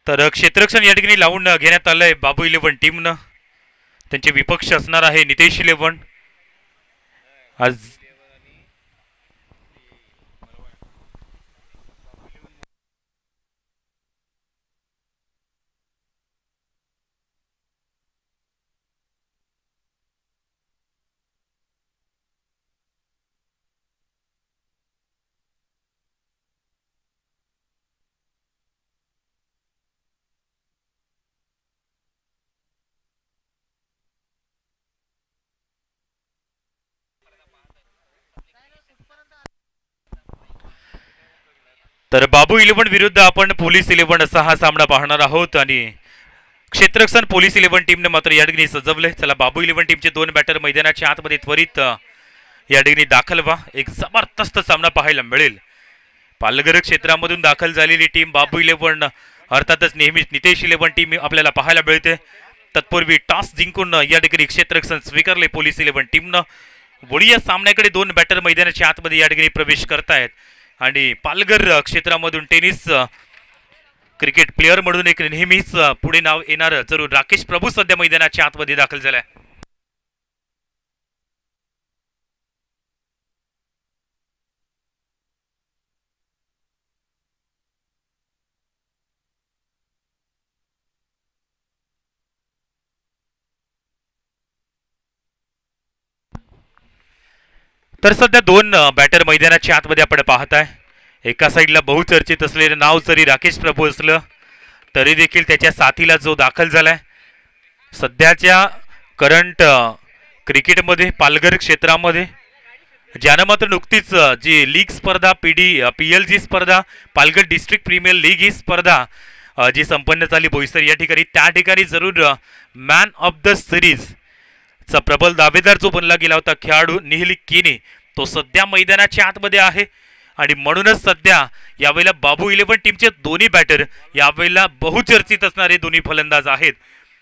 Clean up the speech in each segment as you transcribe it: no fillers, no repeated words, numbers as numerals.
तर क्षेत्ररक्षण या ठिकाणी लावून घेण्यात आलंय बाबू इलेव्हन टीमनं. त्यांचे विपक्ष असणार आहे नितेश इलेव्हन. आज तर बाबू इलेव्हन विरुद्ध आपण पोलीस इलेव्हन असा हा सामना पाहणार आहोत. आणि क्षेत्ररक्षण पोलीस इलेव्हन टीमने मात्र या ठिकाणी सजवले. चला बाबू इलेव्हन टीमचे दोन बॅटर मैदानाच्या आतमध्ये त्वरित या ठिकाणी दाखल व्हा. एक जबरदस्त सामना पाहायला मिळेल. पालघर क्षेत्रामधून दाखल झालेली टीम बाबू इलेव्हन अर्थातच नेहमीच नितेश इलेव्हन टीम आपल्याला पाहायला मिळते. तत्पूर्वी टॉस जिंकून या ठिकाणी क्षेत्ररक्षण स्वीकारले पोलीस इलेव्हन टीमनं. वळी या सामन्याकडे दोन बॅटर मैदानाच्या आतमध्ये या ठिकाणी प्रवेश करतायत. आणि पालघर क्षेत्रामधून टेनिस क्रिकेट प्लेअर म्हणून एक नेहमीच पुढे नाव येणार जरूर राकेश प्रभू सध्या मैदानाच्या आतमध्ये दाखल झालाय. तर सध्या दोन बॅटर मैदानाच्या आतमध्ये आपण पाहताय. एका साईडला बहुचर्चित असलेलं नाव जरी राकेश प्रभू असलं तरी देखील त्याच्या साथीला जो दाखल झालाय सध्याच्या करंट क्रिकेटमध्ये पालघर क्षेत्रामध्ये, ज्यानं मात्र नुकतीच जी लीग स्पर्धा PLG स्पर्धा पालघर डिस्ट्रिक्ट प्रीमियर लीग ही स्पर्धा जी संपन्न झाली बोईसर या ठिकाणी, त्या ठिकाणी जरूर मॅन ऑफ द सिरीज चा प्रबल दावेदार जो बनला गेला होता खेळाडू निहिल किनी, तो सध्या मैदानाच्या आतमध्ये आहे. आणि म्हणूनच सध्या यावेळेला बाबू इलेव्हन टीमचे दोन्ही बॅटर यावेळेला बहुचर्चित असणारे दोन्ही फलंदाज आहेत.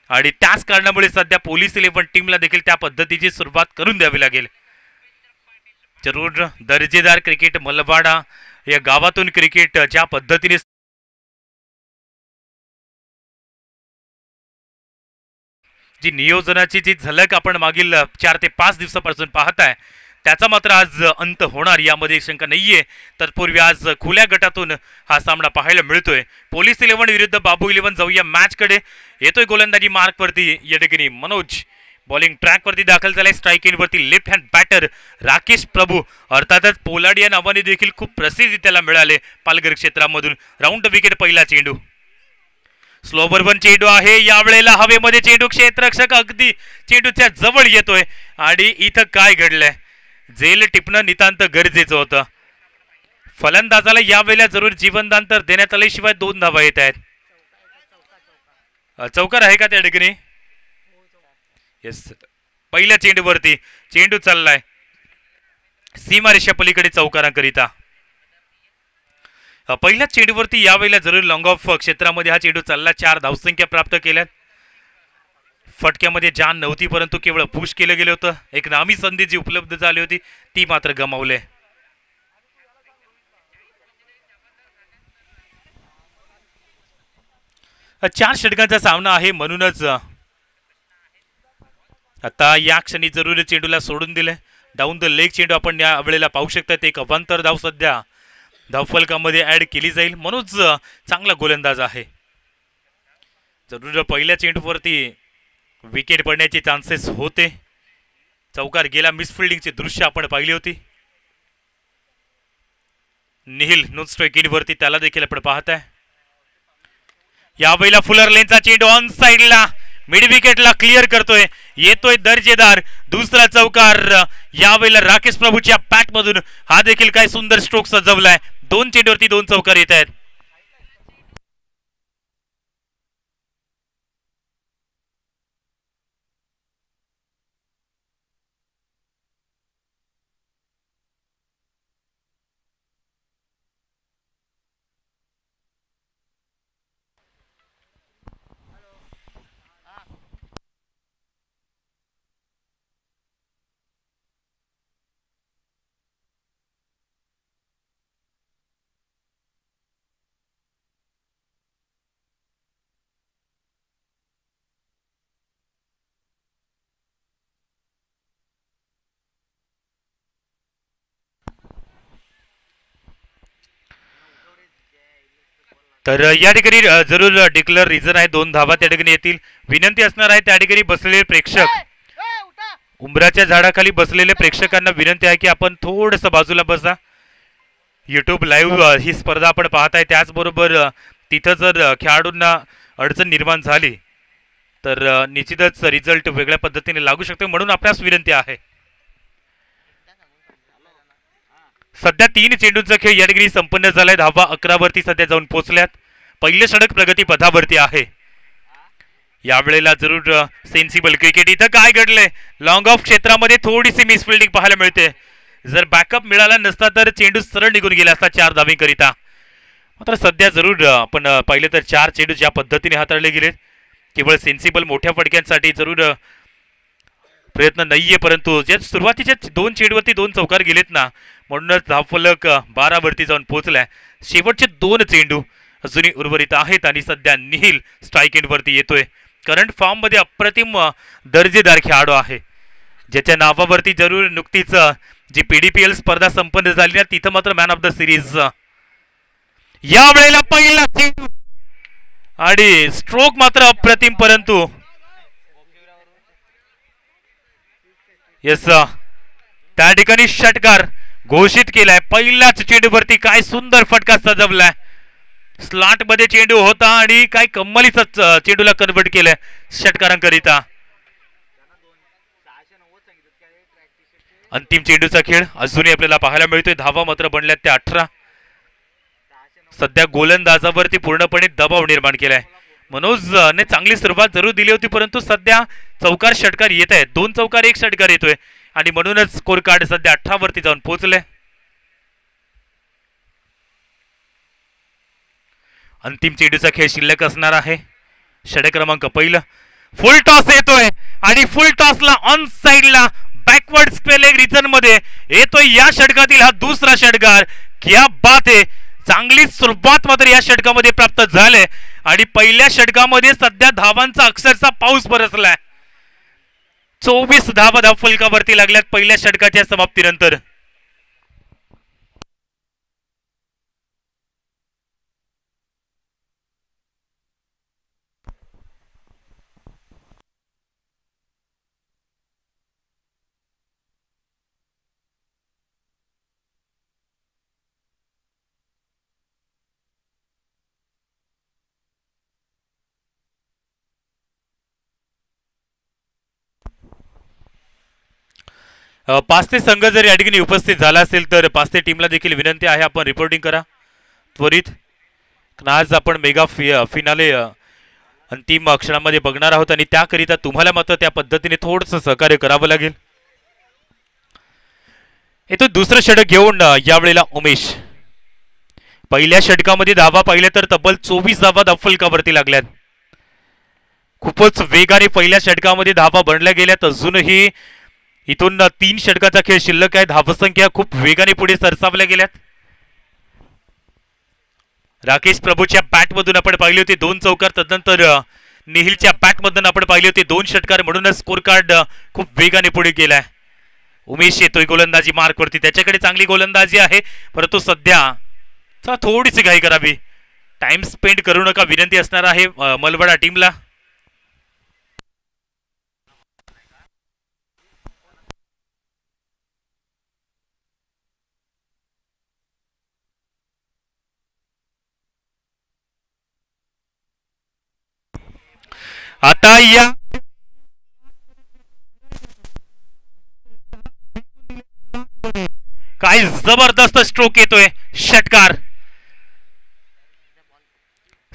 आणि त्याच कारणामुळे सध्या पोलीस इलेव्हन टीमला देखील त्या पद्धतीची सुरुवात करून द्यावी लागेल. जरूर दर्जेदार क्रिकेट मलबाडा या गावातून क्रिकेट ज्या पद्धतीने जी नियोजनाची जी झलक आपण मागील 4 ते 5 दिवसापासून पाहताय त्याचा मात्र आज अंत होणार यामध्ये शंका नाहीये. तत्पूर्वी आज खुल्या गटातून हा सामना पाहायला मिळतोय. पोलीस इलेव्हन विरुद्ध बाबू इलेव्हन जाऊया मॅच कडे. येतोय गोलंदाजी मार्क वरती या ठिकाणी मनोज बॉलिंग ट्रॅक वरती दाखल झालाय. स्ट्राईक इन वरती लेफ्ट हँड बॅटर राकेश प्रभू अर्थातच पोलाड या नावाने देखील खूप प्रसिद्धी त्याला मिळाले पालघर क्षेत्रामधून. राऊंड विकेट पहिला चेंडू स्लोवर वन चेंडू आहे. यावेळेला हवेमध्ये चेंडू क्षेत्ररक्षक अगदी चेंडूच्या जवळ येतोय. आणि इथं काय घडलंय झेल टिपणं नितांत गरजेचं होतं. फलंदाजाला यावेळेला जरूर जीवनदान तर देण्यात आल्याशिवाय 2 धावा येत आहेत. चौकार आहे का त्या ठिकाणी? येस, पहिल्या चेंडूवरती चेंडू चाललाय सीमारेषा पलीकडे चौकारांकरिता. पहिल्या चेंडूवरती यावेळेला जरूर लॉंग ऑफ क्षेत्रामध्ये हा चेंडू चालला. 4 धावसंख्या प्राप्त केल्यात. फटक्यामध्ये जान नव्हती परंतु केवळ पुश केलं गेलं होतं. एक नामी संधी जी उपलब्ध झाली होती ती मात्र गमावले. चार षटकांचा सामना आहे म्हणूनच आता या क्षणी जरूर चेंडूला सोडून दिले. डाऊन द लेग चेंडू आपण या वेळेला पाहू शकता. एक अवांतर धाव सध्या धावफलकामध्ये ऍड केली जाईल. मनोज चांगला गोलंदाज आहे. जरूर पहिल्या चेंडूवरती विकेट पडण्याचे चान्सेस होते. चौकार गेला. मिसफिल्डिंगचे दृश्य आपण पाहिली होती. निहिल नो स्ट्राईक इन वरती त्याला देखील आपण पाहताय. यावेळेला फुलर लेनचा चेंडू ऑन साइडला मिड विकेटला क्लिअर करतोय. येतोय दर्जेदार दुसरा चौकार. यावेळेला राकेश प्रभूच्या बॅट मधून हा देखील काय सुंदर स्ट्रोक सजवलाय. 2 चेंडूवरती 2 चौकार येत आहेत. तर या ठिकाणी जरूर डिक्लेअर रिझन आहे, 2 धावा त्या ठिकाणी येतील. विनंती असणार आहे त्या ठिकाणी बसलेले प्रेक्षक, उंबराच्या झाडाखाली बसलेल्या प्रेक्षकांना विनंती आहे की आपण थोडस बाजूला बसा. युट्यूब लाईव्ह ही स्पर्धा आपण पाहताय, त्याचबरोबर तिथं जर खेळाडूंना अडचण निर्माण झाली तर निश्चितच रिझल्ट वेगळ्या पद्धतीने लागू शकतो, म्हणून आपल्यास विनंती आहे. सध्या 3 चेंडूंचा खेळ या ठिकाणी संपन्न झालाय. धावा 11 वरती सध्या जाऊन पोहोचल्यात. पहिले षटक प्रगती पथावरती आहे. यावेळेला जरूर सेन्सिबल क्रिकेट. इथं काय घडलंय, लॉंग ऑफ क्षेत्रामध्ये थोडीशी मिसफिल्डिंग पाहायला मिळते. जर बॅकअप मिळाला नसता तर चेंडू सरळ निघून गेला असता 4 धावींकरिता. मात्र सध्या जरूर आपण पाहिले तर 4 चेंडू ज्या पद्धतीने हाताळले गेले, केवळ सेन्सिबल मोठ्या फटक्यांसाठी जरूर प्रयत्न नाहीये, परंतु जे सुरुवातीच्या 2 चेंडूवरती 2 चौकार गेलेत ना, म्हणूनच धावफलक 12 वरती जाऊन पोहोचलाय. शेवटचे 2 चेंडू अजूनही उर्वरित आहेत आणि सध्या निहिल स्ट्राईक एंड वरती येतोय. करंट फॉर्म मध्ये अप्रतिम दर्जेदार खेळाडू आहे, ज्याच्या नावावरती जरूर नुकतीच जी पीडीपीएल स्पर्धा संपन्न झाली ना, तिथं मात्र मॅन ऑफ द सिरीज. यावेळेला पहिला चेंडू आणि स्ट्रोक मात्र अप्रतिम, परंतु यस त्या ठिकाणी षटकार घोषित केलाय. पहिल्याच चेंडूवरती काय सुंदर फटका सजवलाय. स्लॉट मध्ये चेंडू होता आणि काय कम्मलीचा चेंडूला कन्वर्ट केलंय षटकारांकरिता. अंतिम चेंडूचा खेळ अजूनही आपल्याला पाहायला मिळतोय. धावा मात्र बनल्यात त्या 18. सध्या गोलंदाजावरती पूर्णपणे दबाव निर्माण केलाय. मनोजने चांगली सुरुवात जरूर दिली होती, परंतु सध्या चौकार षटकार येत आहेत. 2 चौकार 1 षटकार येतोय आणि म्हणूनच स्कोर कार्ड सध्या 18 वरती जाऊन पोहोचले. अंतिम चेंडूचा खेळ शिल्लक असणार आहे. षटक क्रमांक पहिलं. फुल टॉस येतोय आणि फुल टॉसला ऑन साइडला बॅकवर्ड स्क्वेअर लेग रिजन मध्ये येतोय या षटकातील हा दुसरा षटकार. क्या बात आहे, चांगली सुरुवात मात्र या षटकामध्ये प्राप्त झाले आणि पहिल्या षटकामध्ये सध्या धावांचा अक्षरशः पाऊस बरसलाय. 24 धावा धावफलकावरती लागल्यात पहिल्या षटकाच्या समाप्तीनंतर. पाचते संघ जर या ठिकाणी उपस्थित झाला असेल तर पाचते टीमला देखील विनंती आहे आपण रिपोर्टिंग करा त्वरित. आज आपण मेगा फिनाले अंतिम क्षणामध्ये बघणार आहोत आणि त्याकरिता तुम्हाला मात्र त्या पद्धतीने थोडंसं सहकार्य करावं लागेल. येतो दुसरं षटक घेऊन यावेळेला उमेश. पहिल्या षटकामध्ये धावा पाहिल्या तर तब्बल 24 धावा धावफलकावरती लागल्यात. खूपच वेगाने पहिल्या षटकामध्ये धावा बनल्या गेल्यात. अजूनही इथून 3 षटकाचा खेळ शिल्लक आहे. धावसंख्या खूप वेगाने पुढे सरसावल्या गेल्यात. राकेश प्रभूच्या बॅटमधून आपण पाहिले होते 2 चौकार, तदनंतर निहिलच्या बॅटमधून आपण पाहिले होते 2 षटकार, म्हणूनच स्कोर कार्ड खूप वेगाने पुढे गेलाय. उमेश येतोय गोलंदाजी मार्कवरती, त्याच्याकडे चांगली गोलंदाजी आहे, परंतु सध्या थोडीशी घाई करावी. टाइम स्पेंड करू नका विनंती असणार आहे मलवडा टीमला. आता या काय जबरदस्त स्ट्रोक येतोय षटकार.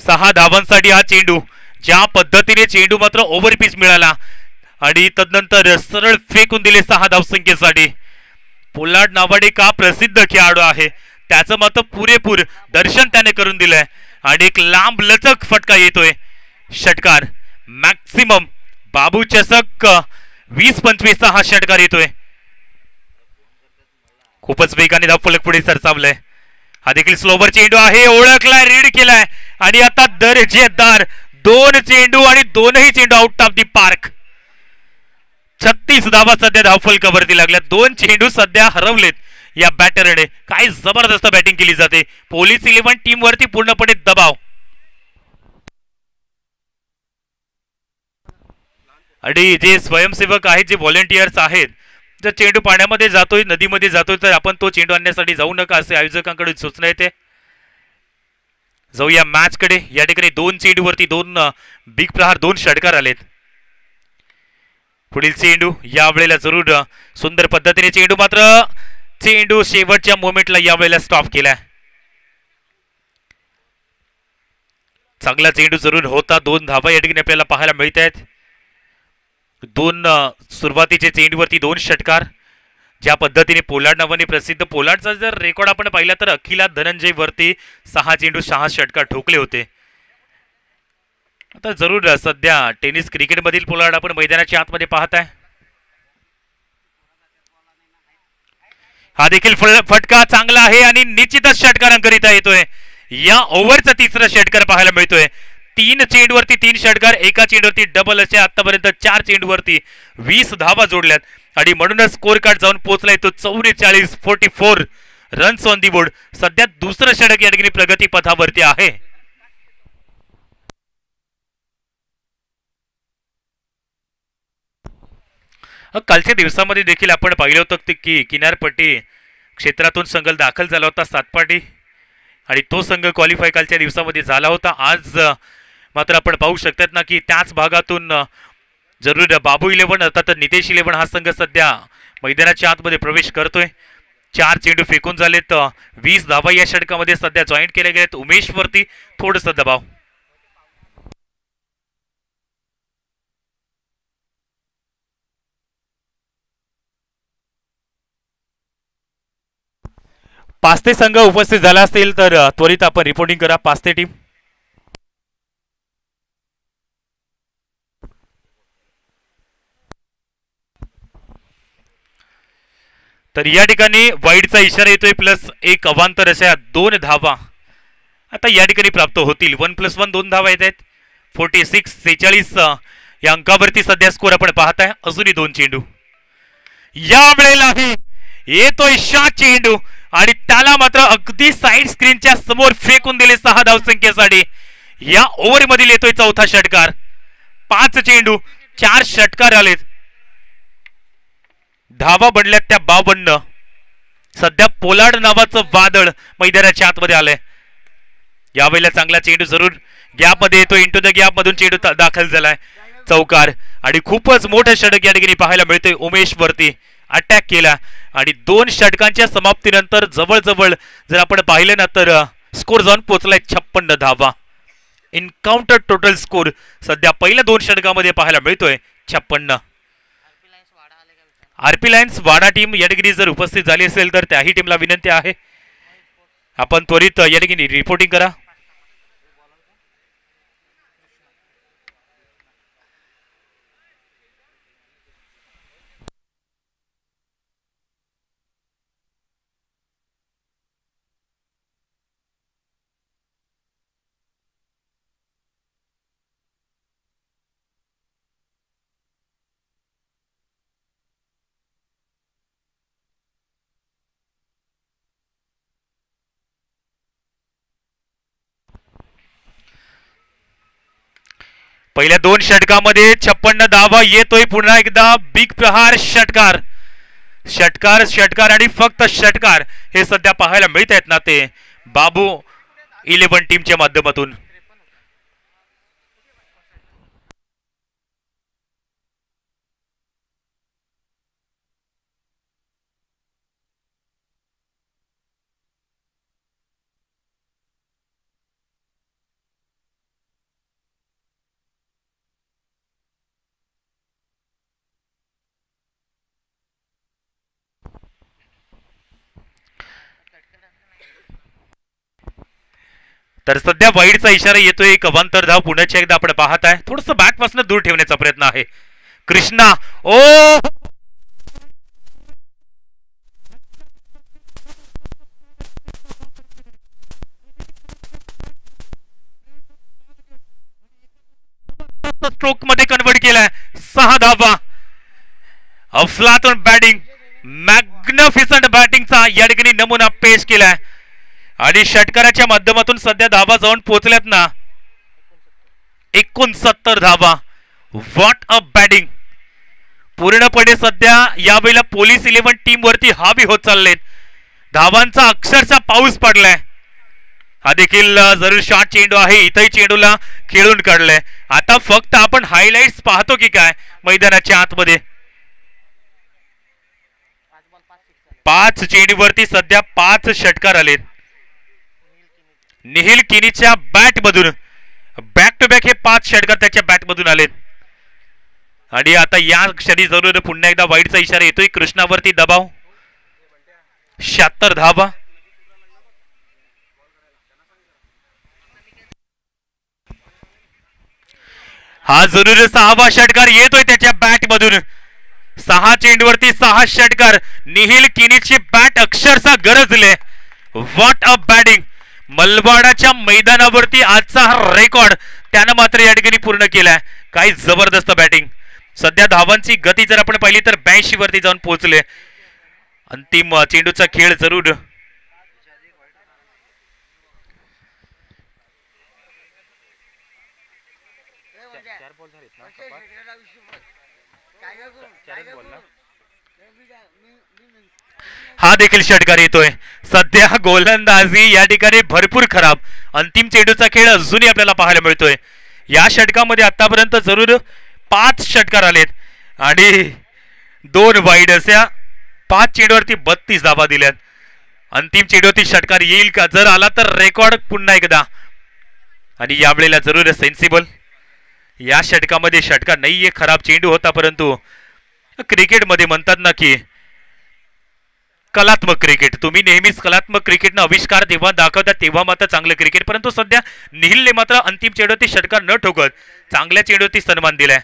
6 धावांसाठी हा चेंडू. ज्या पद्धतीने चेंडू मात्र ओव्हर पिच मिळाला आणि तदनंतर सरळ फेकून दिले 6 धावसंख्येसाठी. पोलार्ड नावाडे का प्रसिद्ध खेळाडू आहे त्याचं मात्र पुरेपूर दर्शन त्याने करून दिलंय आणि एक लांब लचक फटका येतोय षटकार. मॅक्सिमम बाबू चषक 20-25 हा षटकार येतोय. खूपच वेगाने धावफलक पुढे सरसावलंय. हा देखील स्लोवर चेंडू आहे, ओळखलाय, रीड केलाय आणि आता दर्जेदार 2 चेंडू आणि 2ही चेंडू आउट ऑफ दी पार्क. 36 धावा सध्या धावफलकावरती लागल्या. 2 चेंडू सध्या हरवलेत या बॅटरने. काय जबरदस्त बॅटिंग केली जाते. पोलीस 11 टीम वरती पूर्णपणे दबाव. आणि जे स्वयंसेवक आहेत, जे व्हॉलेंटियर्स आहेत, जर चेंडू पाण्यामध्ये जातोय, नदीमध्ये जातोय, तर आपण तो चेंडू आणण्यासाठी जाऊ नका असे आयोजकांकडे सूचना येते. जाऊया मॅच कडे. या ठिकाणी 2 चेंडूवरती 2 बिग प्रहार, 2 षटकार आलेत. पुढील चेंडू यावेळेला जरूर सुंदर पद्धतीने चेंडू शेवटच्या मोमेंटला यावेळेला स्टॉप केलाय. चांगला चेंडू जरूर होता. 2 धावा या ठिकाणी आपल्याला पाहायला मिळत आहेत. 2 सुरुवातीचे चेंडूवरती 2 षटकार. ज्या पद्धतीने पोलार्ड नावाने प्रसिद्ध, पोलार्डचा जर रेकॉर्ड आपण पाहिला तर अखिला धनंजय वरती 6 चेंडू 6 षटकार ठोकले होते. आता जरूर सध्या टेनिस क्रिकेट मधील पोलार्ड आपण मैदानाच्या आतमध्ये पाहताय. हा देखील फटका चांगला आहे आणि निश्चितच षटकारांकरिता येतोय. या ओव्हरचा 3रा षटकार पाहायला मिळतोय. 3 चेंडूवरती 3 षटकार, एका चेंडूवरती डबल असे आतापर्यंत 4 चेंडूवरती 20 धावा जोडल्यात आणि म्हणूनच स्कोर कार्ड जाऊन पोहोचलाय तो 44 रन्स ऑन दी बोर्ड. सध्या दुसरं षटक या ठिकाणी प्रगती पथावरती आहे. कालच्या दिवसामध्ये देखील आपण पाहिलं होतं की किनारपट्टी क्षेत्रातून संघ दाखल झाला होता सातपाटी, आणि तो संघ क्वालिफाय कालच्या दिवसामध्ये झाला होता. आज मात्र आपण पाहू शकतात ना की त्याच भागातून जरूर बाबू 11 अर्थात नितेश 11 हा संघ सध्या मैदानाच्या आतमध्ये प्रवेश करतोय. 4 चेंडू फेकून झालेत. 20 धावा या षटकामध्ये सध्या जॉईंट केले गेलेत. उमेश वरती थोडंसं दबाव. पास्ते संघ उपस्थित झाला असतील तर त्वरित आपण रिपोर्टिंग करा. Paste team. तर या ठिकाणी वाईडचा इशारा येतोय. +1 अवांतर अशा 2 धावा आता या ठिकाणी प्राप्त होतील. 1+1 2 धावा येत आहेत. 46 या अंकावरती सध्या स्कोर आपण पाहताय. अजूनही 2 चेंडू. या वेळेला येतोय शॉट चेंडू आणि त्याला मात्र अगदी साइड स्क्रीनच्या समोर फेकून दिले 6 धावसंख्येसाठी. या ओव्हर मधील येतोय 4था षटकार. 5 चेंडू 4 षटकार आलेत. धावा बनल्यात त्या 52. सध्या पोलार्ड नावाचं वादळ मैदानाच्या आतमध्ये आलंय. यावेळेला चांगला चेंडू जरूर गॅप मध्ये येतो. इंटू द गॅप मधून चेंडू दाखल झालाय. चौकार आणि खूपच मोठं षटक या ठिकाणी पाहायला मिळतोय. उमेश वरती अटॅक केला आणि 2 षटकांच्या समाप्तीनंतर जवळजवळ जर आपण पाहिलं ना तर स्कोर जाऊन पोहोचलाय 56 धावा. एन्काउंटर टोटल स्कोर सध्या पहिल्या 2 षटकामध्ये पाहायला मिळतोय 56. आरपी लायन्स वाडा टीम या ठिकाणी जर उपस्थित झाली असेल तर त्याही टीमला विनंती आहे आपण त्वरित या ठिकाणी रिपोर्टिंग करा. पहिल्या 2 षटकामध्ये 56 धावा येतोय. पुन्हा एकदा बिग प्रहार षटकार षटकार आणि फक्त षटकार हे सध्या पाहायला मिळत आहेत ना ते बाबू 11 टीमच्या माध्यमातून. तर सध्या वाईडचा इशारा येतोय. एक अवांतर धाव पुण्याच्या एकदा आपण पाहताय. थोडस बॅट पासून दूर ठेवण्याचा प्रयत्न आहे. कृष्णा ओ स्ट्रोक मध्ये कन्वर्ट केलाय. 6 धावा. अफलातून बॅटिंग, मॅग्निफिसंट बॅटिंगचा या ठिकाणी नमुना पेश केलाय आणि षटकाराच्या माध्यमातून सध्या धावा जाऊन पोहोचल्यात ना 69 धावा. What a batting. पूर्णपणे सध्या यावेळेला पोलीस 11 टीम वरती हावी होत चाललेत. धावांचा अक्षरशः पाऊस पडलाय. हा देखील जरूर शॉट चेंडू आहे. इथंही चेंडूला खेळून काढलाय. आता फक्त आपण हायलाइट्स पाहतो की काय मैदानाच्या आतमध्ये. 5 चेंडूवरती सध्या 5 षटकार आलेत. निहिल किनीच्या बॅट मधून बॅक टू बॅक हे 5 षटकार त्याच्या बॅट मधून आलेत. आणि आता या क्षणी जरूर पुन्हा एकदा वाईटचा इशारा येतोय. कृष्णावरती दबाव. 76 धावा. हा जरूर 6वा षटकार येतोय त्याच्या बॅट मधून. 6 चेंडूवरती 6 षटकार. निहिल किनीची बॅट अक्षरशः गरजले. What a batting. मलबाडाच्या मैदानावरती आजचा हा रेकॉर्ड त्यानं मात्र या ठिकाणी पूर्ण केलाय. काय जबरदस्त बॅटिंग. सध्या धावांची गती जर आपण पाहिली तर 82 वरती जाऊन पोहोचले. अंतिम चेंडूचा खेळ जरूर हा देखील षटकार येतोय. सध्या गोलंदाजी या ठिकाणी भरपूर खराब. अंतिम चेंडूचा खेळ अजूनही आपल्याला पाहायला मिळतोय. या षटकामध्ये आतापर्यंत जरूर 5 षटकार आलेत आणि 2 वाईड. अशा 5 चेंडूवरती 32 धावा दिल्यात. अंतिम चेंडूवरती षटकार येईल का? जर आला तर रेकॉर्ड पुन्हा एकदा. आणि यावेळेला जरूर सेन्सिबल. या षटकामध्ये षटकार नाहीये. खराब चेंडू होता परंतु क्रिकेटमध्ये म्हणतात ना की कलात्मक क्रिकेट. तुम्ही नेहमीच कलात्मक क्रिकेटनं आविष्कार तेव्हा दाखवतात तेव्हा मात्र चांगलं क्रिकेट. परंतु सध्या निहिलने मात्र अंतिम चेंडूवरती षटकार न ठोकत चांगल्या चेंडूवरती सन्मान दिलाय.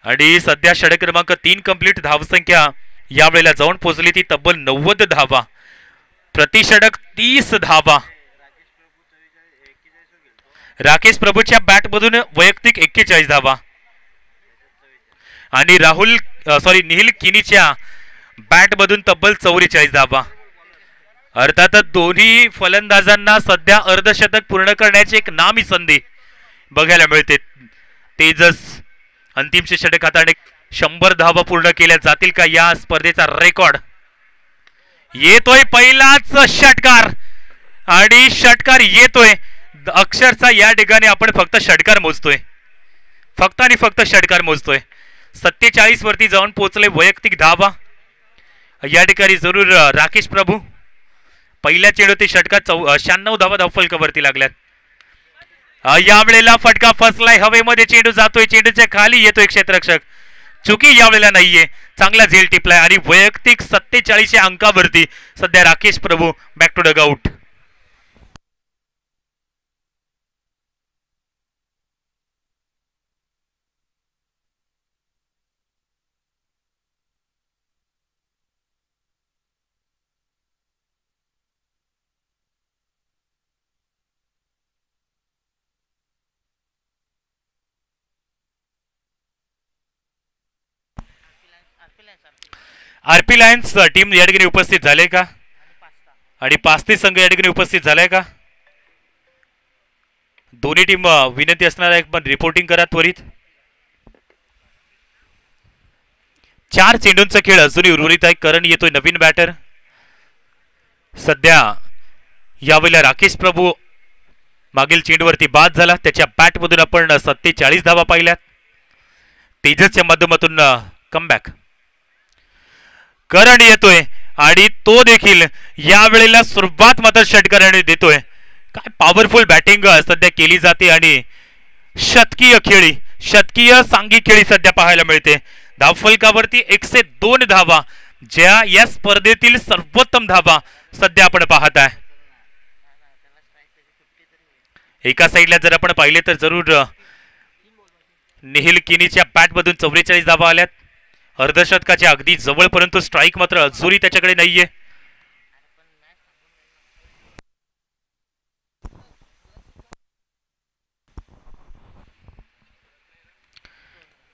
आणि सध्या षटक क्रमांक 3 कंप्लीट. धावसंख्या यावेळेला जाऊन पोहोचली ती तब्बल 90 धावा. प्रति षटक 30 धावा. राकेश प्रभूच्या बॅट मधून वैयक्तिक 41 धावा. आणि निहिल किनीच्या बॅट मधून तब्बल 44 धावा. अर्थातच दोन्ही फलंदाजांना सध्या अर्धशतक पूर्ण करण्याची एक नामी संधी बघायला मिळते. तेजस अंतिम षटक हाताने 100 धावा पूर्ण केल्या जातील का? या स्पर्धेचा रेकॉर्ड येतोय. पहिलाच षटकार आणि षटकार येतोय. अक्षरशः या ठिकाणी आपण फक्त षटकार मोजतोय. फक्त आणि फक्त षटकार मोजतोय. 47 वरती जाऊन पोहोचले वैयक्तिक धावा. या ठिकाणी जरूर राकेश प्रभू पहिल्या चेंडूवरती षटकार 96 धावा धावफलकावरती लागल्यात. यावेळेला फटका फसलाय. हवेमध्ये चेंडू जातोय. चेंडूच्या खाली येतोय क्षेत्ररक्षक. चुकी यावेळेला नाहीये. चांगला झेल टिपलाय आणि वैयक्तिक 47 या अंकावरती सध्या Rakesh Prabhu back to dugout. RP lions team या ठिकाणी उपस्थित झाले का? आणि पास्ती संघ या ठिकाणी उपस्थित झालाय का? दोन्ही टीम विनंती असणार आहे पण रिपोर्टिंग करा त्वरित. 4 चेंडूंचा खेळ अजूनही उर्वरित आहे. करण येतोय नवीन बॅटर. सध्या यावेळेला राकेश प्रभू मागील चेंडूवरती बाद झाला. त्याच्या बॅट मधून आपण 47 धावा पाहिल्यात. तेजसच्या माध्यमातून कमबॅक. करण येतोय आणि तो देखील यावेळेला सुरुवात मात्र षटकाराने देतोय. काय पॉवरफुल बॅटिंग सध्या केली जाते आणि शतकीय सांघिक खेळी सध्या पाहायला मिळते. धावफलकावरती 102 धावा ज्या या स्पर्धेतील सर्वोत्तम धावा सध्या आपण पाहत आहे. एका साईडला जर आपण पाहिले तर जरूर निहिल किनीच्या बॅट मधून 44 धावा आल्यात. अर्धशतकाच्या अगदी जवळ परंतु स्ट्राईक मात्र अजूनही त्याच्याकडे नाहीये.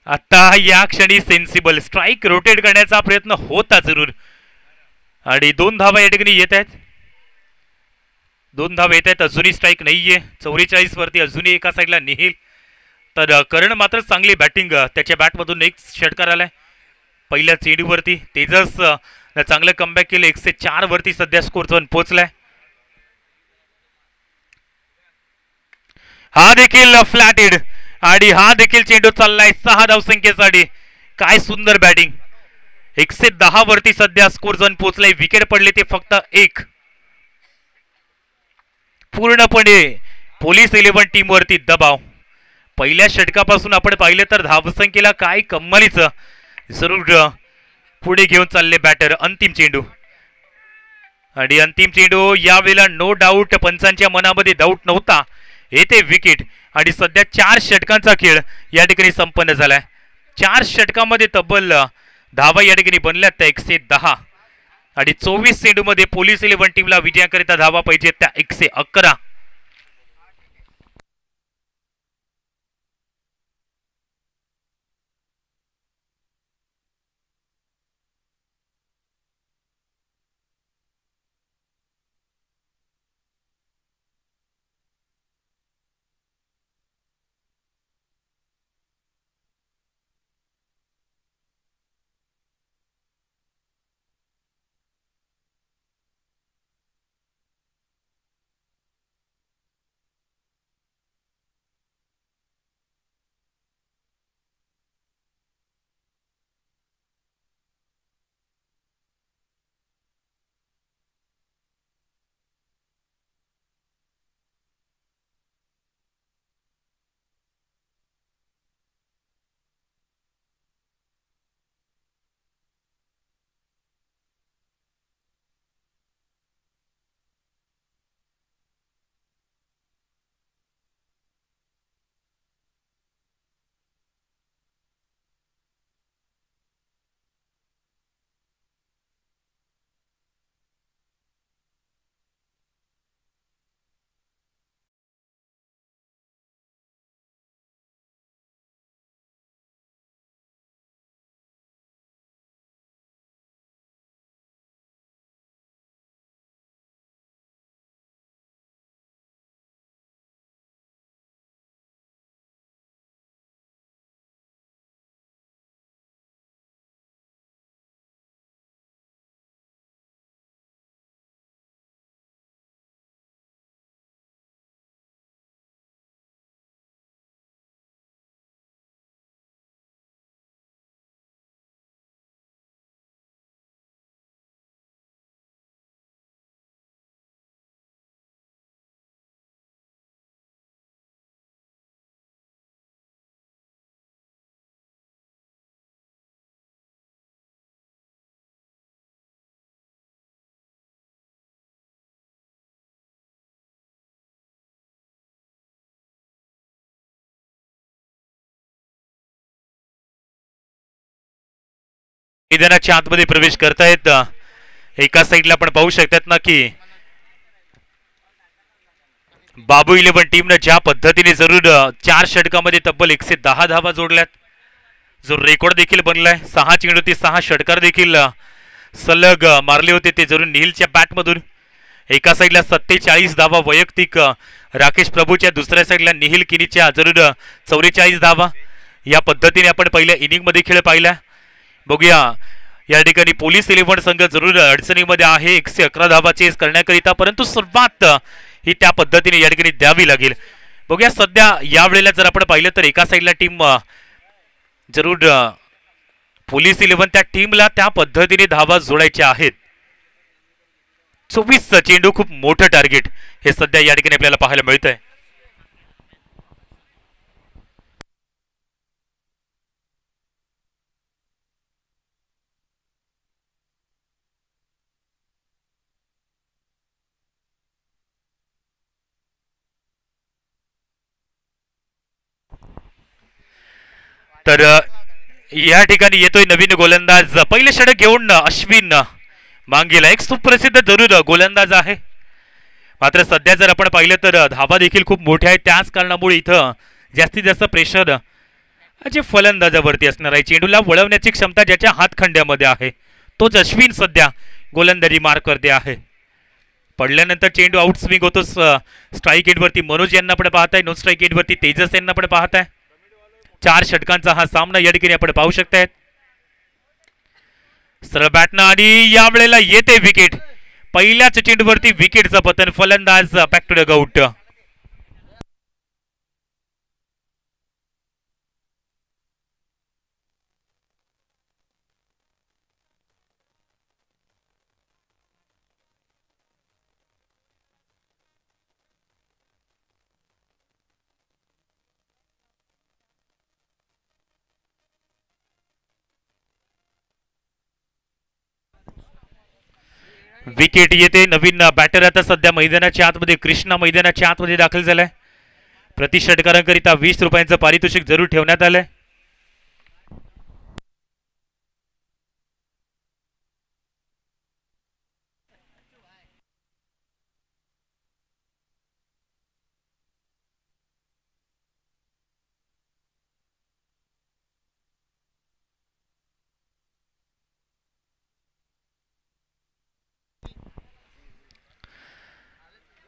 आता या क्षणी सेन्सिबल स्ट्राईक रोटेट करण्याचा प्रयत्न होता जरूर आणि 2 धावा या ठिकाणी येत आहेत. 2 धावा येत आहेत. अजूनही स्ट्राईक नाहीये. 44 वरती अजूनही एका साईडला निहिल. तर करण मात्र चांगली बॅटिंग. त्याच्या बॅटमधून एक षटकार आलाय. पहिल्या चेंडूवरती तेजस चांगलं कमबॅक केलं. 104 वरती सध्या स्कोर झोन पोहोचलाय. हा देखील फ्लॅट हिट आणि हा देखील चेंडू चाललाय 6 धावसंख्येसाठी. काय सुंदर बॅटिंग. 110 वरती सध्या स्कोर झोन पोहोचलाय. विकेट पडले ते फक्त 1. पूर्णपणे पोलीस 11 टीम वरती दबाव. पहिल्या षटकापासून आपण पाहिलं तर धावसंख्येला काय कमालीचं जरूर पुढे घेऊन चालले बॅटर. अंतिम चेंडू आणि अंतिम चेंडू यावेळेला नो डाऊट पंचांच्या मनामध्ये डाऊट नव्हता. येथे विकेट आणि सध्या 4 षटकांचा खेळ या ठिकाणी संपन्न झालाय. 4 षटकामध्ये तब्बल धावा या ठिकाणी बनल्यात त्या 110 आणि 24 चेंडूमध्ये पोलीस 11 टीमला विजयाकरिता धावा पाहिजे त्या 111. मैदानाच्या आतमध्ये प्रवेश करतायत. एका साईडला आपण पाहू शकतात ना की बाबू 11 टीमनं ज्या पद्धतीने जरूर 4 षटकामध्ये तब्बल 110 धावा जोडल्यात, जो रेकॉर्ड देखील बनलाय. 6 चेंडूती 6 षटकार देखील सलग मारले होते ते जरूर नीलच्या बॅटमधून. एका साईडला 47 धावा वैयक्तिक राकेश प्रभूच्या, दुसऱ्या साईडला निहिल किनीच्या जरूर 44 धावा. या पद्धतीने आपण पहिल्या इनिंग मध्ये खेळ पाहिला. बघूया या ठिकाणी पोलीस 11 संघ जरूर अडचणीमध्ये आहे 111 धावा चेस करण्याकरिता, परंतु सुरुवात ही त्या पद्धतीने या ठिकाणी द्यावी लागेल. बघूया सध्या या वेळेला जर आपण पाहिलं तर एका साईडला टीम जरूर पोलीस 11 त्या टीमला त्या पद्धतीने धावा जोडायच्या आहेत. 24 चेंडू खूप मोठं टार्गेट हे सध्या या ठिकाणी आपल्याला पाहायला मिळतंय. तर या ठिकाणी येतोय नवीन गोलंदाज. पहिले षटक घेऊन अश्विन मांगेला, एक सुप्रसिद्ध जरूर गोलंदाज आहे. मात्र सध्या जर आपण पाहिलं तर धावा देखील खूप मोठ्या आहेत. त्याच कारणामुळे इथं जास्तीत जास्त प्रेशर जे फलंदाजावरती असणार आहे. चेंडूला वळवण्याची क्षमता ज्याच्या हातखंड्यामध्ये आहे तोच अश्विन सध्या गोलंदाजी मार्क करते आहे. पडल्यानंतर चेंडू आउट स्विंग होतो. स्ट्राईक एंडवरती मनोज यांना आपण पाहताय, नॉन स्ट्राईक एंडवरती तेजस यांना आपण पाहताय. 4 षटकांचा हा सामना या ठिकाणी आपण पाहू शकतायत. सरळ बॅटनं आणि यावेळेला येते विकेट. पहिल्याच चेंडूवरती विकेटचं पतन. फलंदाज back to the out. Wicket येते. नवीन बॅटर आता सध्या मैदानाच्या आतमध्ये, कृष्णा मैदानाच्या आतमध्ये दाखल झालाय. प्रति षटकारांकरिता 20 रुपयांचं पारितोषिक जरूर ठेवण्यात आलंय.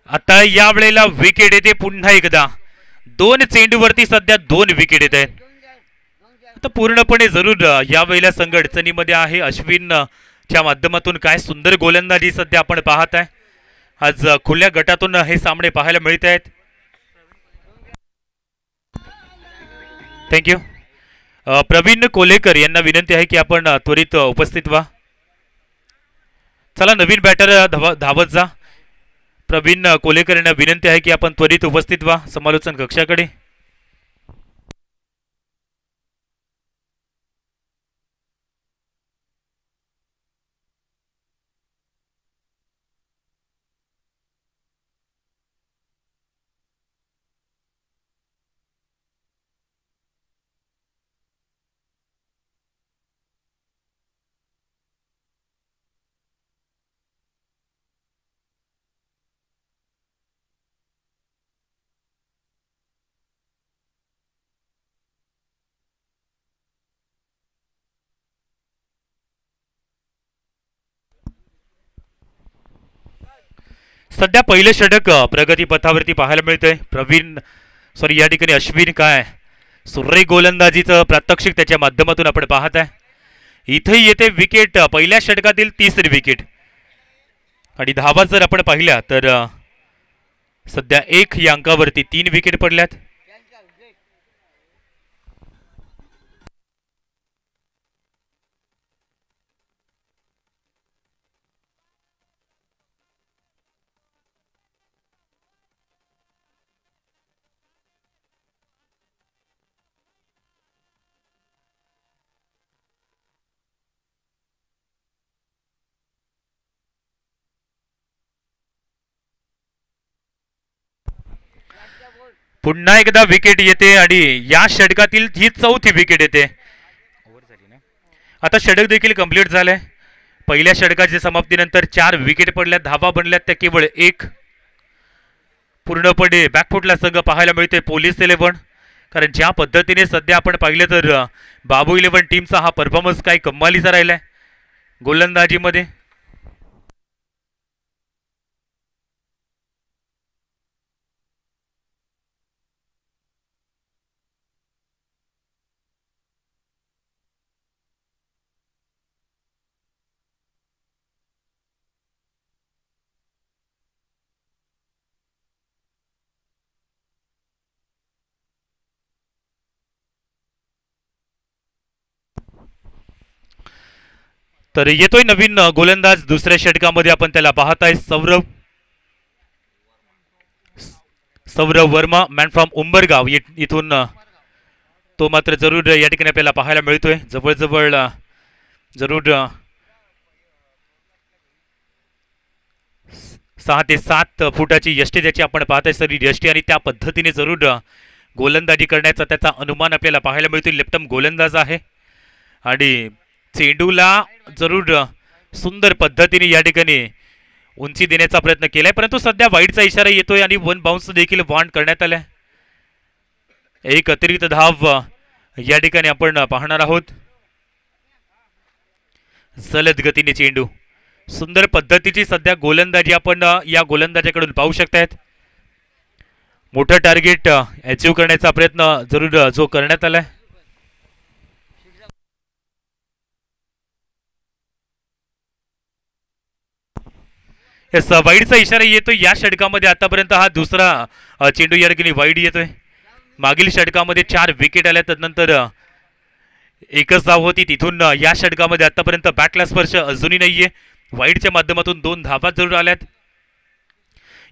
आता या वेळेला विकेट येते पुन्हा एकदा. 2 चेंडूवरती सध्या 2 विकेट येत आहेत. आता पूर्णपणे जरूर या वेळेला संघ अडचणीमध्ये आहे. अश्विन च्या माध्यमातून काय सुंदर गोलंदाजी सध्या आपण पाहत आहे. आज खुल्या गटातून हे सामने पाहायला मिळत आहेत. थँक्यू. प्रवीण कोलेकर यांना विनंती आहे की आपण त्वरित उपस्थित व्हा. चला नवीन बॅटर धावत जा. प्रवीण कोलेकर यांना विनंती आहे की आपण त्वरित उपस्थित व्हा समालोचन कक्षाकडे. सध्या पहिलं षटक प्रगती पथावरती पाहायला मिळतंय. या ठिकाणी अश्विन काय सुरेख गोलंदाजीचं प्रात्यक्षिक त्याच्या माध्यमातून आपण पाहत आहे. इथे येते विकेट. पहिल्या षटकातील 3री विकेट. आणि धावा जर आपण पाहिल्या तर सध्या 1 या अंकावरती 3 विकेट पडल्यात. पुन्हा एकदा विकेट येते आणि या षटकातील ही 4थी विकेट येते. आता षटक देखील कंप्लीट झालंय. पहिल्या षटकाच्या समाप्तीनंतर 4 विकेट पडल्यात. धावा बनल्यात त्या केवळ 1. पूर्णपणे बॅकफुटला संघ पाहायला मिळते पोलीस 11. कारण ज्या पद्धतीने सध्या आपण पाहिलं तर बाबू 11 टीमचा हा परफॉर्मन्स काही कमालीचा राहिलाय गोलंदाजीमध्ये. तर येतोय नवीन गोलंदाज दुसऱ्या षटकामध्ये. आपण त्याला पाहताय सौरव वर्मा, मॅन फ्रॉम उंबरगाव इथून. तो मात्र जरूर या ठिकाणी आपल्याला पाहायला मिळतोय. जवळजवळ जरूर 6 ते 7 फुटाची यष्टी त्याची आपण पाहताय सर यष्टी. आणि त्या पद्धतीने जरूर गोलंदाजी करण्याचा त्याचा अनुमान आपल्याला पाहायला मिळतोय. लेफ्टम गोलंदाज आहे आणि चेंडूला जरूर सुंदर पद्धतीने या ठिकाणी उंची देण्याचा प्रयत्न केलाय. परंतु सध्या वाईडचा इशारा येतोय आणि 1 बाउन्स देखील वॉन्ट करण्यात आलाय. एक अतिरिक्त धाव या ठिकाणी आपण पाहणार आहोत. जलद गतीने चेंडू. सुंदर पद्धतीची सध्या गोलंदाजी आपण या गोलंदाजाकडून पाहू शकतायत. मोठं टार्गेट अचीव करण्याचा प्रयत्न जरूर जो करण्यात आलाय. येस, वाईडचा इशारा येतोय या षटकामध्ये. आतापर्यंत हा दुसरा चेंडू या ठिकाणी वाईड येतोय. मागील षटकामध्ये 4 विकेट आल्या, त्यानंतर एकच धाव होती. तिथून या षटकामध्ये आतापर्यंत बॅटला स्पर्श अजूनही नाहीये. वाईडच्या माध्यमातून 2 धावा जरूर आल्यात.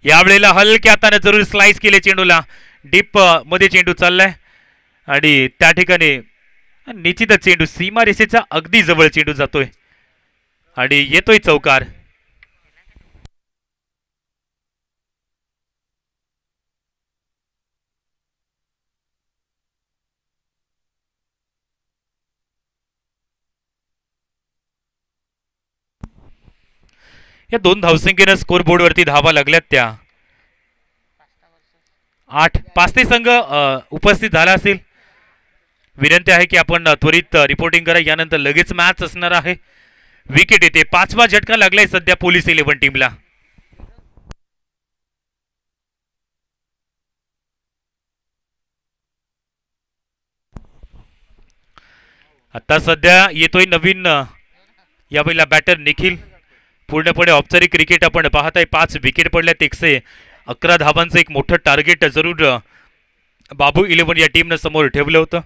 यावेळेला हलक्या हाताने जरूर स्लाइस केले चेंडूला. डीप मध्ये चेंडू चाललाय आणि त्या ठिकाणी निश्चितच चेंडू सीमा रेषेच्या अगदी जवळ चेंडू जातोय आणि येतोय चौकार. या 2 धावसंख्येनं स्कोर बोर्डवरती धावा लागल्यात त्या 8. पाचते संघ उपस्थित झाला असेल. विनंती आहे की आपण त्वरित रिपोर्टिंग करा, यानंतर लगेच मॅच असणार आहे. विकेट येते. 5वा झटका लागलाय सध्या पोलीस 11 टीमला. आता सध्या येतोय नवीन यावेळेला बॅटर निखिल. पूर्णपणे औपचारिक क्रिकेट आपण पाहत आहे. 5 विकेट पडल्यात. 111 धावांचं एक मोठं टार्गेट जरूर बाबू 11 या टीमनं समोर ठेवलं होतं.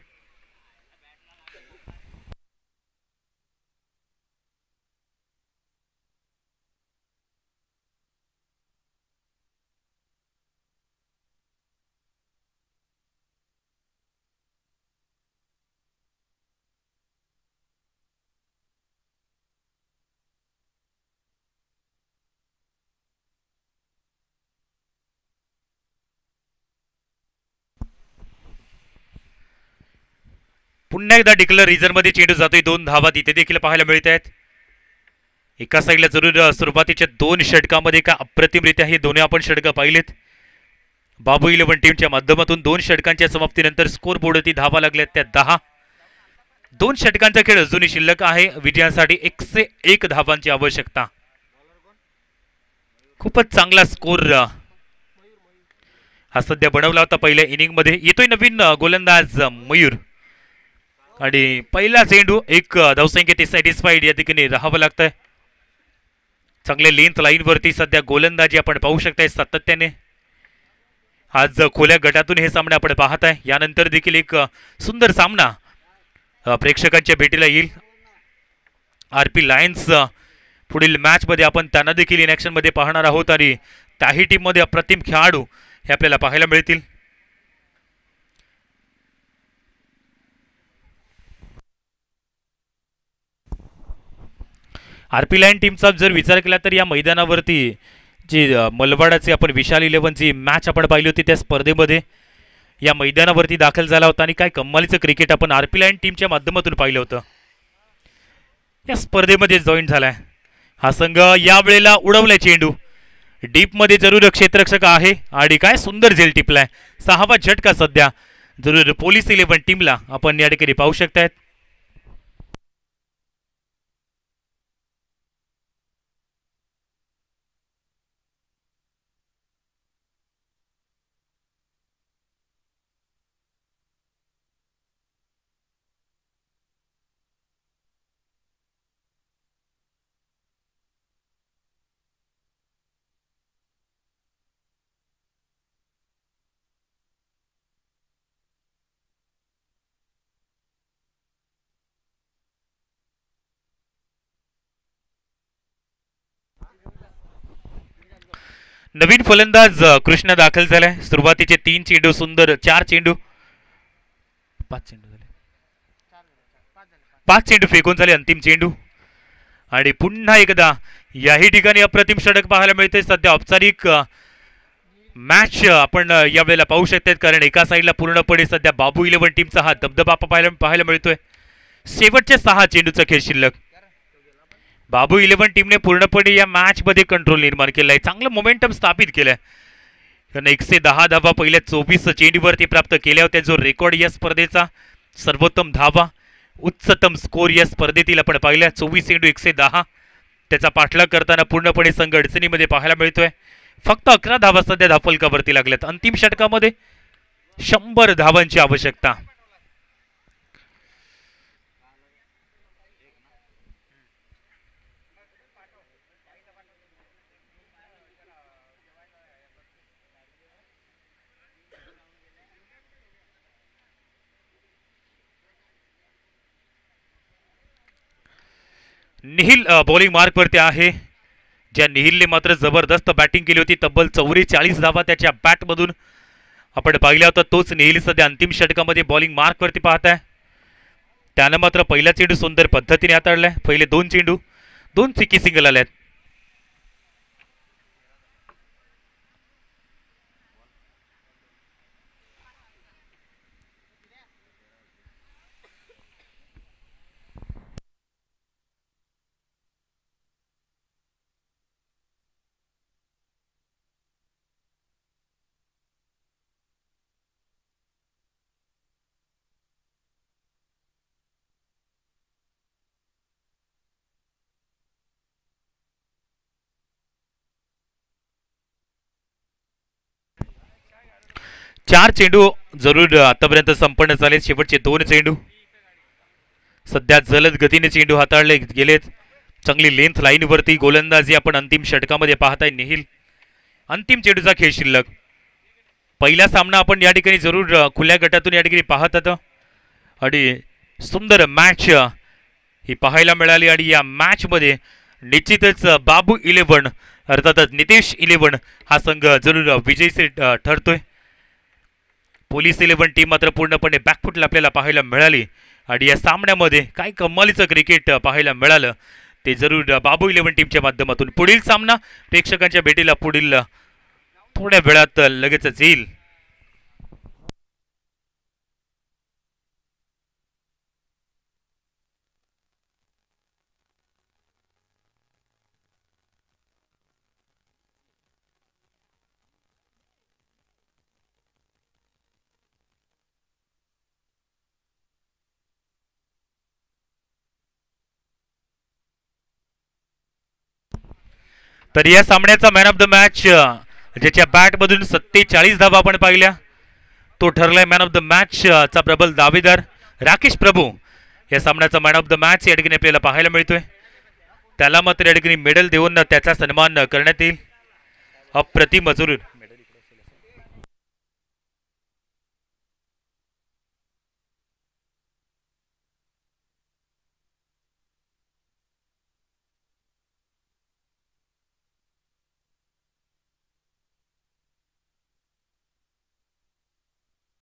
पुन्हा एकदा डिक्लर रिझर्व मध्ये चेंडू जातोय. 2 धावा तिथे देखील पाहायला मिळत आहेत. एका साईडला जरूर सुरुवातीच्या 2 षटकामध्ये का अप्रतिमरित्या हे दोन्ही आपण षटकं पाहिलेत. बाबू 11 टीमच्या माध्यमातून 2 षटकांच्या समाप्तीनंतर स्कोर बोर्डवरती धावा लागल्यात त्या 10. 2 षटकांचा खेळ अजूनही शिल्लक आहे. विजयासाठी 101 धावांची आवश्यकता. खूपच चांगला स्कोर हा सध्या बनवला होता पहिल्या इनिंग मध्ये. येतोय नवीन गोलंदाज मयूर आणि पहिला चेंडू 1 धावसंख्येत सॅटिस्फाईड या ठिकाणी राहावं लागतंय. चांगले लेंथ लाईन वरती सध्या गोलंदाजी आपण पाहू शकताय सातत्याने. आज खोल्या गटातून हे सामने आपण पाहत आहे. यानंतर देखील एक सुंदर सामना प्रेक्षकांच्या भेटीला येईल. आरपी लायन्स पुढील मॅच मध्ये आपण त्यांना देखील इन ऍक्शन मध्ये पाहणार आहोत आणि त्याही टीम मध्ये अप्रतिम खेळाडू हे आपल्याला पाहायला मिळतील. आरपी लाईन टीमचा जर विचार केला तर या मैदानावरती जी मलवाडाचे आपण विशाल 11ची मॅच आपण पाहिली होती त्या स्पर्धेमध्ये या मैदानावरती दाखल झाला होता आणि काय कमालीचं क्रिकेट आपण आरपी लाईन टीमच्या माध्यमातून पाहिलं होतं. या स्पर्धेमध्ये जॉईन झालाय हा संघ. यावेळेला उडवलाय चेंडू. डीप मध्ये जरूर क्षेत्ररक्षक आहे आणि काय सुंदर झेल टिपलाय. 6वा झटका सध्या जरूर पोलीस 11 टीमला आपण या ठिकाणी पाहू शकतायत. नवीन फलंदाज कृष्ण दाखल झालाय. सुरुवातीचे 3 चेंडू सुंदर 4 चेंडू 5 चेंडू झाले 5 चेंडू फेकून झाले अंतिम चेंडू आणि पुन्हा एकदा याही ठिकाणी अप्रतिम षटक पाहायला मिळते. सध्या औपचारिक मॅच आपण यावेळेला पाहू शकतात कारण एका साईडला पूर्णपणे सध्या बाबू 11 टीमचा हा दबदबा पाहायला मिळतोय. शेवटचे 6 चेंडूचा खेळ शिल्लक. बाबू 11 टीमने पूर्णपणे या मॅच मध्ये कंट्रोल निर्माण केलाय. चांगलं मोमेंटम स्थापित केलंय. 110 धावा पहिल्या 24 चेंडूवरती प्राप्त केल्या होत्या. जो रेकॉर्ड या स्पर्धेचा सर्वोत्तम धावा उच्चतम स्कोर या स्पर्धेतील आपण पाहिल्या. 24 चेंडू 110 त्याचा पाठलाग करताना पूर्णपणे संघ अडचणीमध्ये पाहायला मिळतोय. फक्त 11 धावा सध्या धावफलकावरती लागल्यात. अंतिम षटकामध्ये 100 धावांची आवश्यकता. निहिल बॉलिंग मार्कवरती आहे, ज्या निहिलने मात्र जबरदस्त बॅटिंग केली होती. तब्बल 44 धावा त्याच्या बॅटमधून आपण पाहिला होता. तोच निहिल सध्या अंतिम षटकामध्ये बॉलिंग मार्कवरती पाहताय. त्यानं मात्र पहिला चेंडू सुंदर पद्धतीने हाताळलाय. पहिले 2 चेंडू 2 चिकी सिंगल आल्यात. चार चेंडू जरूर आतापर्यंत संपन्न झाले. शेवटचे 2 चेंडू सध्या जलद गतीने चेंडू हाताळले गेलेत. चांगली लेंथ लाईनवरती गोलंदाजी आपण अंतिम षटकामध्ये पाहताय. निहिल अंतिम चेंडूचा खेळ शिल्लक. पहिला सामना आपण या ठिकाणी जरूर खुल्या गटातून या ठिकाणी पाहत होतो आणि सुंदर मॅच ही पाहायला मिळाली. आणि या मॅच मध्ये निश्चितच बाबू 11 अर्थातच नितेश 11 हा संघ जरूर विजयी ठरतोय. पोलीस 11 टीम मात्र पूर्णपणे बॅकफुटला आपल्याला पाहायला मिळाली. आणि या सामन्यामध्ये काय कमालीचं क्रिकेट पाहायला मिळालं ते जरूर बाबू 11 टीमच्या माध्यमातून. पुढील सामना प्रेक्षकांच्या भेटीला पुढील थोड्या वेळात लगेचच येईल. तर या सामन्याचा मॅन ऑफ द मॅच ज्याच्या बॅटमधून 47 धावा आपण पाहिल्या तो ठरलाय मॅन ऑफ द मॅच चा प्रबल दावेदार राकेश प्रभू. या सामन्याचा मॅन ऑफ द मॅच या ठिकाणी आपल्याला पाहायला मिळतोय. त्याला मात्र या ठिकाणी मेडल देऊन त्याचा सन्मान करण्यात येईल. अप्रतिम जरूर